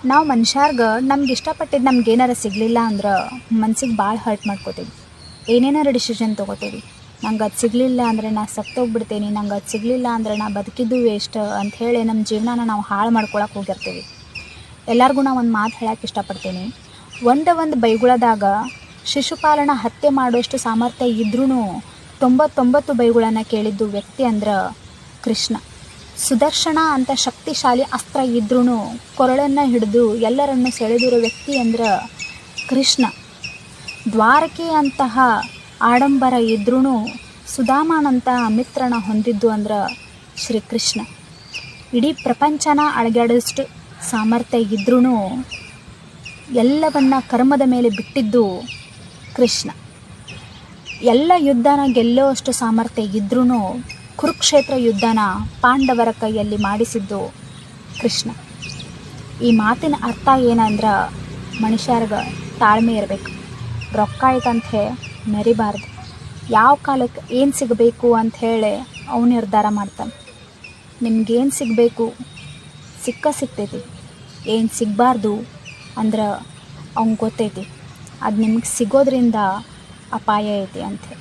ನಾವು ಮನುಷ್ಯರ್ಗೆ ನಮ್ಗೆ ಇಷ್ಟಪಟ್ಟಿದ್ದು ನಮ್ಗೆ ಏನಾರ ಸಿಗಲಿಲ್ಲ ಅಂದ್ರೆ ಮನ್ಸಿಗೆ ಭಾಳ ಹರ್ಟ್ ಮಾಡ್ಕೋತೀವಿ. ಏನೇನಾರು ಡಿಸಿಷನ್ ತೊಗೋತೀವಿ. ನಂಗೆ ಅದು ಸಿಗಲಿಲ್ಲ ಅಂದರೆ ನಾ ಸತ್ತೋಗ್ಬಿಡ್ತೀನಿ, ನಂಗೆ ಅದು ಸಿಗಲಿಲ್ಲ ಅಂದರೆ ನಾ ಬದುಕಿದ್ದು ವೇಸ್ಟ್ ಅಂಥೇಳಿ ನಮ್ಮ ಜೀವನನ ನಾವು ಹಾಳು ಮಾಡ್ಕೊಳಕ್ಕೆ ಹೋಗಿರ್ತೀವಿ. ಎಲ್ಲರಿಗೂ ನಾ ಒಂದು ಮಾತು ಹೇಳಕ್ಕೆ ಇಷ್ಟಪಡ್ತೀನಿ. ಒಂದು ಬೈಗುಳದಾಗ ಶಿಶುಪಾಲನ ಹತ್ಯೆ ಮಾಡೋಷ್ಟು ಸಾಮರ್ಥ್ಯ ಇದ್ರೂ 99 ಬೈಗುಳನ್ನು ಕೇಳಿದ್ದು ವ್ಯಕ್ತಿ ಅಂದ್ರೆ ಕೃಷ್ಣ. ಸುದರ್ಶನ ಅಂತ ಶಕ್ತಿಶಾಲಿ ಅಸ್ತ್ರ ಇದ್ರೂ ಕೊರಳನ್ನು ಹಿಡಿದು ಎಲ್ಲರನ್ನು ಸೆಳೆದಿರೋ ವ್ಯಕ್ತಿ ಅಂದ್ರೆ ಕೃಷ್ಣ. ದ್ವಾರಕೆ ಅಂತಹ ಆಡಂಬರ ಇದ್ರೂ ಸುಧಾಮನಂಥ ಮಿತ್ರನ ಹೊಂದಿದ್ದು ಅಂದ್ರೆ ಶ್ರೀಕೃಷ್ಣ. ಇಡೀ ಪ್ರಪಂಚನ ಅಳಗ್ಯಾಡೋಷ್ಟು ಸಾಮರ್ಥ್ಯ ಇದ್ರೂ ಎಲ್ಲವನ್ನ ಕರ್ಮದ ಮೇಲೆ ಬಿಟ್ಟಿದ್ದು ಕೃಷ್ಣ. ಎಲ್ಲ ಯುದ್ಧನ ಗೆಲ್ಲುವಷ್ಟು ಸಾಮರ್ಥ್ಯ ಇದ್ರೂ ಕುರುಕ್ಷೇತ್ರ ಯುದ್ಧನ ಪಾಂಡವರ ಕೈಯಲ್ಲಿ ಮಾಡಿಸಿದ್ದು ಕೃಷ್ಣ. ಈ ಮಾತಿನ ಅರ್ಥ ಏನಂದ್ರೆ ಮನುಷ್ಯರ್ಗೆ ತಾಳ್ಮೆ ಇರಬೇಕು. ರೊಕ್ಕ ಆಯ್ತಂತ ಮೆರಿಬಾರ್ದು. ಯಾವ ಕಾಲಕ್ಕೆ ಏನು ಸಿಗಬೇಕು ಅಂಥೇಳಿ ಅವನು ನಿರ್ಧಾರ ಮಾಡ್ತಾನೆ. ನಿಮ್ಗೇನು ಸಿಗಬೇಕು ಸಿಗ್ತೈತಿ, ಏನು ಸಿಗಬಾರ್ದು ಅಂದ್ರೆ ಅವ್ನಿಗೆ ಗೊತ್ತೈತಿ ಅದು ನಿಮ್ಗೆ ಸಿಗೋದ್ರಿಂದ ಅಪಾಯ ಐತಿ ಅಂತೆ.